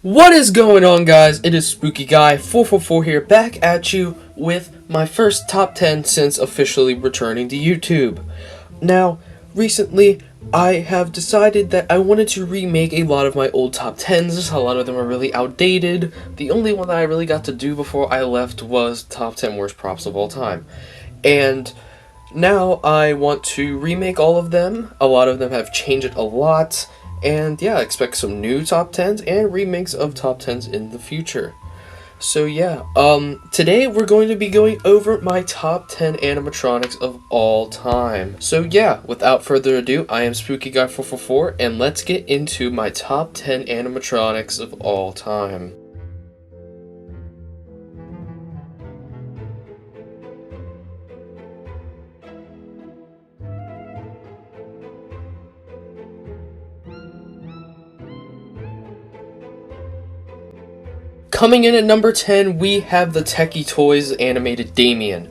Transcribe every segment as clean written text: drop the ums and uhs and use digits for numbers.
What is going on, guys? It is Spooky Guy 444 here, back at you with my first top 10 since officially returning to YouTube. Now, recently, I have decided that I wanted to remake a lot of my old top 10s. A lot of them are really outdated. The only one that I really got to do before I left was top 10 worst props of all time. And now I want to remake all of them. A lot of them have changed a lot. And yeah, expect some new top 10s and remakes of top 10s in the future. So yeah, today we're going to be going over my top 10 animatronics of all time. So yeah, without further ado, I am Spooky Guy 444 and let's get into my top 10 animatronics of all time. Coming in at number 10, we have the Techie Toys animated Damien.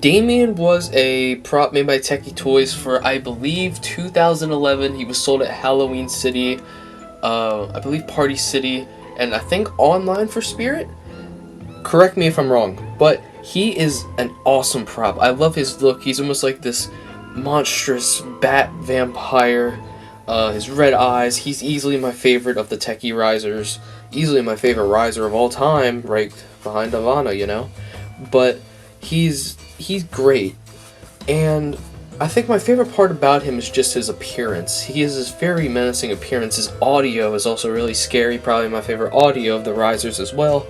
Damien was a prop made by Techie Toys for, I believe, 2011. He was sold at Halloween City, I believe Party City, and I think online for Spirit? Correct me if I'm wrong, but he is an awesome prop. I love his look. He's almost like this monstrous bat vampire. His red eyes. He's easily my favorite of the Techie risers. Easily my favorite riser of all time, right behind Ivana, you know? But he's great. And I think my favorite part about him is just his appearance. He has this very menacing appearance. His audio is also really scary. Probably my favorite audio of the risers as well.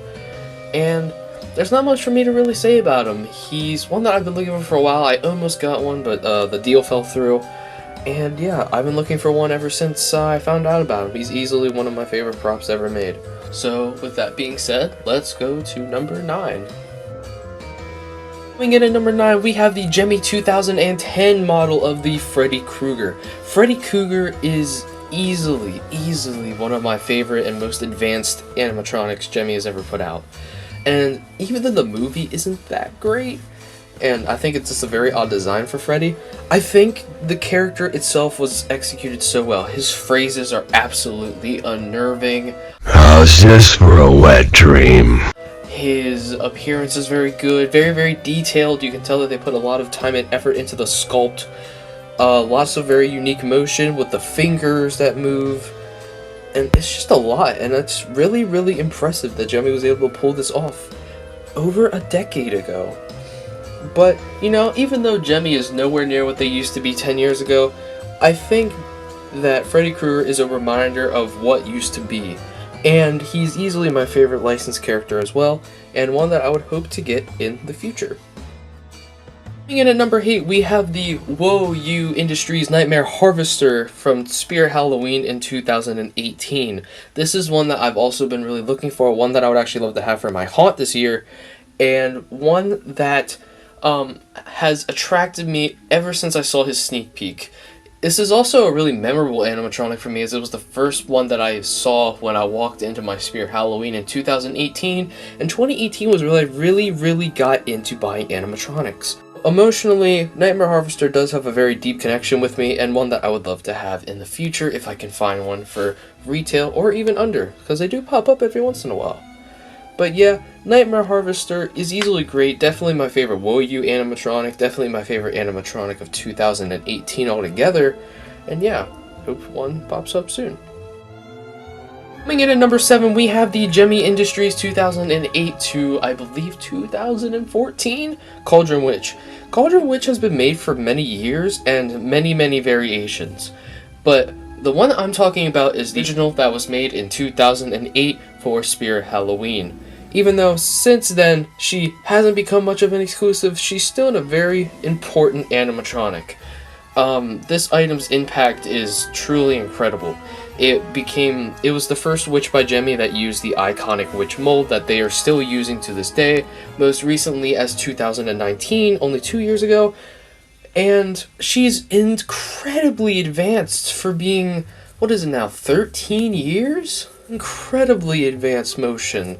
And there's not much for me to really say about him. He's one that I've been looking for a while. I almost got one, but the deal fell through. And yeah, I've been looking for one ever since I found out about him. He's easily one of my favorite props ever made. So with that being said, let's go to number 9. Coming in at number 9, we have the Gemmy 2010 model of the Freddy Krueger. Freddy Krueger is easily one of my favorite and most advanced animatronics Gemmy has ever put out. And even though the movie isn't that great, and I think it's just a very odd design for Freddy, I think the character itself was executed so well. His phrases are absolutely unnerving. How's this for a wet dream? His appearance is very good, very detailed. You can tell that they put a lot of time and effort into the sculpt. Lots of very unique motion with the fingers that move. And it's just a lot, and it's really impressive that Gemmy was able to pull this off over a decade ago. But, you know, even though Gemmy is nowhere near what they used to be 10 years ago, I think that Freddy Krueger is a reminder of what used to be. And he's easily my favorite licensed character as well, and one that I would hope to get in the future. Coming in at number 8, we have the Whoa You Industries Nightmare Harvester from Spirit Halloween in 2018. This is one that I've also been really looking for, one that I would actually love to have for my haunt this year, and one that has attracted me ever since I saw his sneak peek. This is also a really memorable animatronic for me, as it was the first one that I saw when I walked into my Spirit Halloween in 2018, and 2018 was when I really got into buying animatronics. Emotionally, Nightmare Harvester does have a very deep connection with me, and one that I would love to have in the future if I can find one for retail or even under, because they do pop up every once in a while. But yeah, Nightmare Harvester is easily great, definitely my favorite Whoa You animatronic, definitely my favorite animatronic of 2018 altogether, and yeah, hope one pops up soon. Coming in at number 7, we have the Gemmy Industries 2008 to, I believe, 2014 Cauldron Witch. Cauldron Witch has been made for many years and many variations, but the one I'm talking about is the original that was made in 2008 for Spirit Halloween. Even though since then she hasn't become much of an exclusive, she's still a very important animatronic. This item's impact is truly incredible. It was the first witch by Gemmy that used the iconic witch mold that they are still using to this day, most recently as 2019, only 2 years ago. And she's incredibly advanced for being, what is it now, 13 years? Incredibly advanced motion.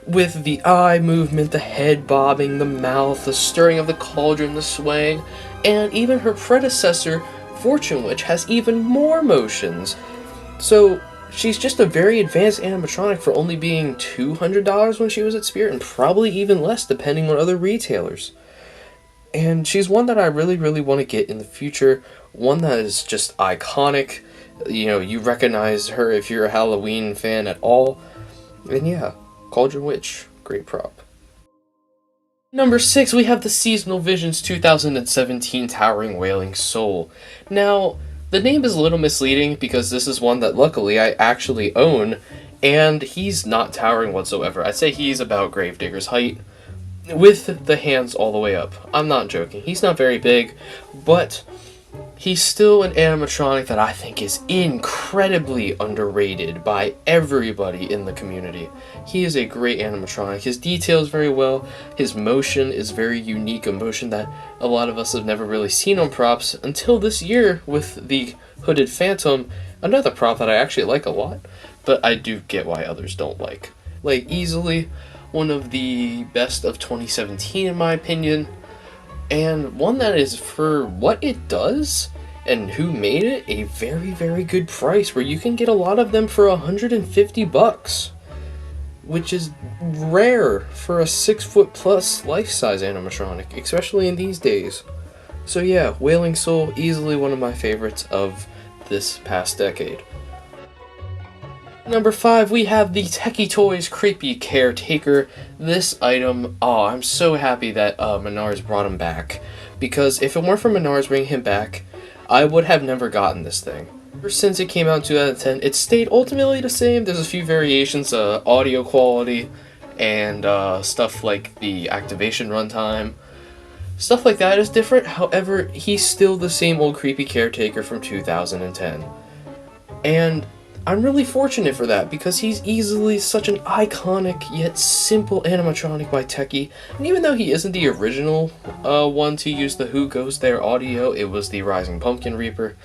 With the eye movement, the head bobbing, the mouth, the stirring of the cauldron, the swaying, and even her predecessor, Fortune Witch, has even more motions. So she's just a very advanced animatronic for only being $200 when she was at Spirit, and probably even less depending on other retailers. And she's one that I really, really want to get in the future. One that is just iconic. You know, you recognize her if you're a Halloween fan at all. And yeah, Cauldron Witch, great prop. Number 6, we have the Seasonal Visions 2017 Towering Wailing Soul. Now, the name is a little misleading because this is one that luckily I actually own, and he's not towering whatsoever. I'd say he's about Gravedigger's height, with the hands all the way up. I'm not joking. He's not very big, but he's still an animatronic that I think is incredibly underrated by everybody in the community. He is a great animatronic. His details very well. His motion is very unique, a motion that a lot of us have never really seen on props until this year with the Hooded Phantom, another prop that I actually like a lot, but I do get why others don't like. Like, easily one of the best of 2017 in my opinion, and one that is, for what it does and who made it, a very, very good price, where you can get a lot of them for $150, which is rare for a 6-foot plus life-size animatronic, especially in these days. So yeah, Wailing Soul, easily one of my favorites of this past decade. Number 5, we have the Techie Toys Creepy Caretaker. This item, oh, I'm so happy that Menards brought him back, because if it weren't for Menards bringing him back, I would have never gotten this thing. Ever since it came out in 2010, it stayed ultimately the same. There's a few variations, audio quality, and stuff like the activation runtime. Stuff like that is different, however, he's still the same old creepy caretaker from 2010. And I'm really fortunate for that, because he's easily such an iconic yet simple animatronic by Techie. And even though he isn't the original one to use the Who Goes There audio, it was the Rising Pumpkin Reaper,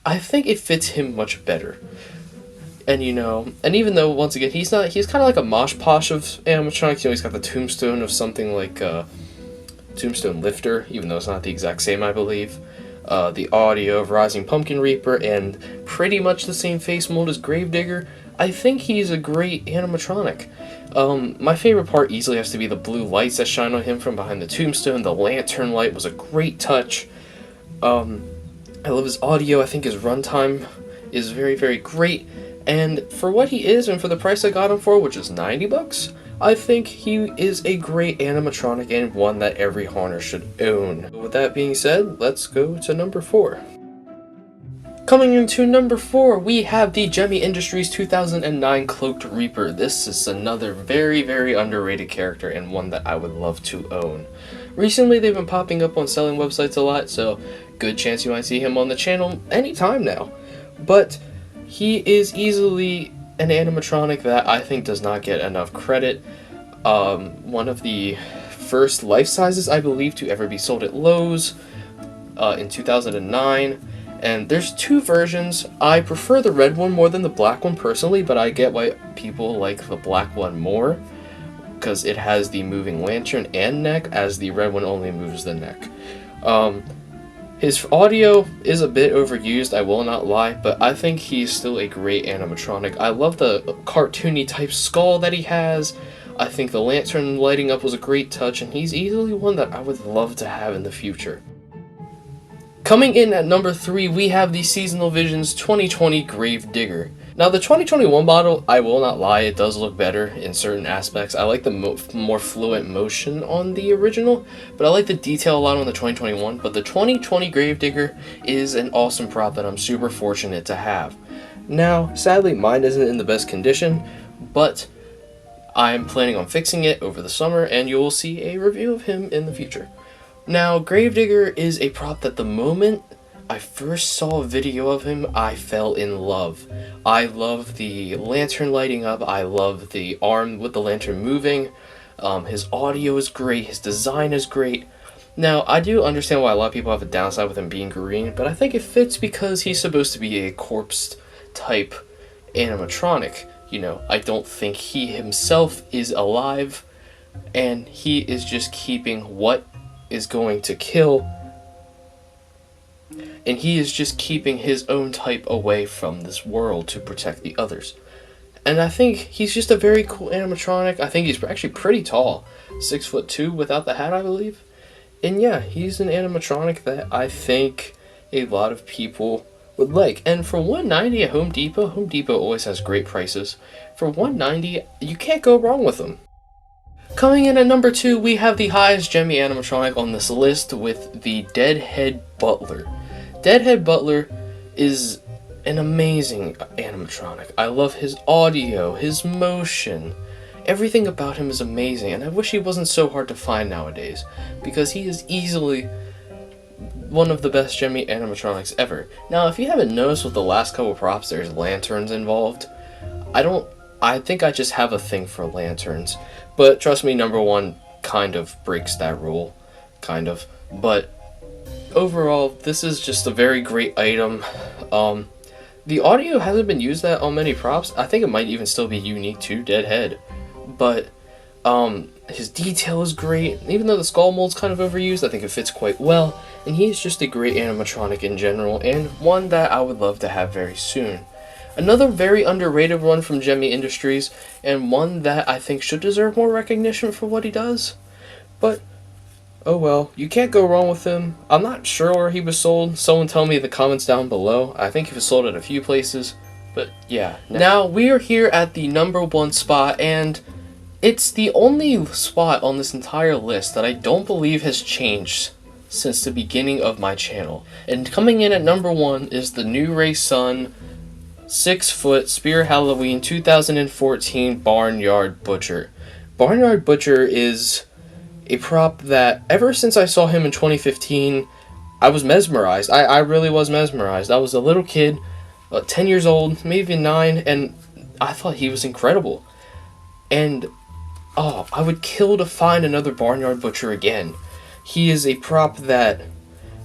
I think it fits him much better. And you know, and even though once again he's kind of like a mosh posh of animatronics, you know, he's got the tombstone of something like Tombstone Lifter, even though it's not the exact same, I believe. The audio of Rising Pumpkin Reaper, and pretty much the same face mold as Gravedigger. I think he's a great animatronic. My favorite part easily has to be the blue lights that shine on him from behind the tombstone. The lantern light was a great touch. I love his audio. I think his runtime is very, very great. And for what he is, and for the price I got him for, which is $90, I think he is a great animatronic and one that every Haunter should own. With that being said, let's go to number 4. Coming into number 4, we have the Gemmy Industries 2009 Cloaked Reaper. This is another very, very underrated character, and one that I would love to own. Recently, they've been popping up on selling websites a lot, so good chance you might see him on the channel anytime now. But he is easily an animatronic that I think does not get enough credit. One of the first life sizes, I believe, to ever be sold at Lowe's in 2009. And there's 2 versions. I prefer the red one more than the black one personally, but I get why people like the black one more, because it has the moving lantern and neck, as the red one only moves the neck. His audio is a bit overused, I will not lie, but I think he's still a great animatronic. I love the cartoony type skull that he has. I think the lantern lighting up was a great touch, and he's easily one that I would love to have in the future. Coming in at number 3, we have the Seasonal Visions 2020 Gravedigger. Now, the 2021 model, I will not lie, it does look better in certain aspects. I like the more fluent motion on the original, but I like the detail a lot on the 2021. But the 2020 Gravedigger is an awesome prop that I'm super fortunate to have. Now, sadly, mine isn't in the best condition, but I'm planning on fixing it over the summer, and you will see a review of him in the future. Now, Gravedigger is a prop that the moment I first saw a video of him, I fell in love. I love the lantern lighting up, I love the arm with the lantern moving, his audio is great, his design is great. Now, I do understand why a lot of people have a downside with him being green, but I think it fits because he's supposed to be a corpse type animatronic. You know, I don't think he himself is alive, and he is just keeping what is going to kill, and he is just keeping his own type away from this world to protect the others. And I think he's just a very cool animatronic. I think he's actually pretty tall. 6'2" without the hat, I believe. And yeah, he's an animatronic that I think a lot of people would like. And for $190 at Home Depot always has great prices. For $190, you can't go wrong with them. Coming in at number 2, we have the highest Gemmy animatronic on this list with the Deadhead Butler. Deadhead Butler is an amazing animatronic. I love his audio, his motion. Everything about him is amazing, and I wish he wasn't so hard to find nowadays, because he is easily one of the best Gemmy animatronics ever. Now, if you haven't noticed with the last couple props, there's lanterns involved. I think I just have a thing for lanterns, but trust me, number 1 kind of breaks that rule, kind of. But overall, this is just a very great item. The audio hasn't been used that on many props. I think it might even still be unique to Deadhead. But his detail is great. Even though the skull mold's kind of overused, I think it fits quite well. And he's just a great animatronic in general, and one that I would love to have very soon. Another very underrated one from Gemmy Industries, and one that I think should deserve more recognition for what he does. But oh well, you can't go wrong with him. I'm not sure where he was sold. Someone tell me in the comments down below. I think he was sold at a few places. But yeah. Now we are here at the number 1 spot, and it's the only spot on this entire list that I don't believe has changed since the beginning of my channel. And coming in at number 1 is the New Ray Sun 6-foot Spirit Halloween 2014 Barnyard Butcher. Barnyard Butcher is a prop that ever since I saw him in 2015, I was mesmerized. I really was mesmerized. I was a little kid, 10 years old, maybe 9, and I thought he was incredible. And oh, I would kill to find another Barnyard Butcher again. He is a prop that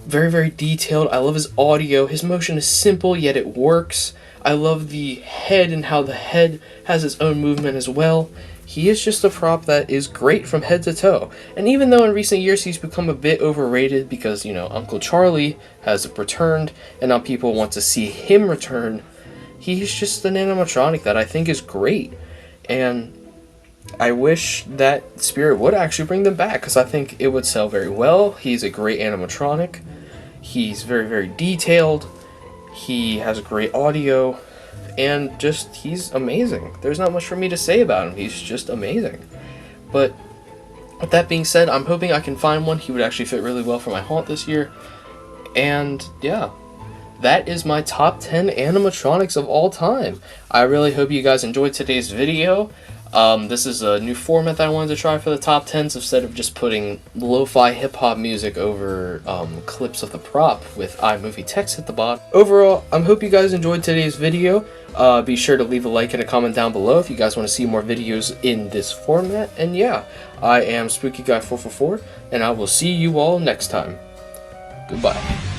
very, very detailed. I love his audio. His motion is simple, yet it works. I love the head and how the head has its own movement as well. He is just a prop that is great from head to toe. And even though in recent years he's become a bit overrated because, you know, Uncle Charlie has returned and now people want to see him return, he's just an animatronic that I think is great. And I wish that Spirit would actually bring them back, because I think it would sell very well. He's a great animatronic. He's very, very detailed. He has great audio. And just, he's amazing. There's not much for me to say about him. He's just amazing. But with that being said, I'm hoping I can find one. He would actually fit really well for my haunt this year. And yeah, that is my top 10 animatronics of all time. I really hope you guys enjoyed today's video. This is a new format that I wanted to try for the top 10s, instead of just putting lo-fi hip-hop music over clips of the prop with iMovie text at the bottom. Overall, I hope you guys enjoyed today's video. Be sure to leave a like and a comment down below if you guys want to see more videos in this format. And yeah, I am SpookyGuy444, and I will see you all next time. Goodbye.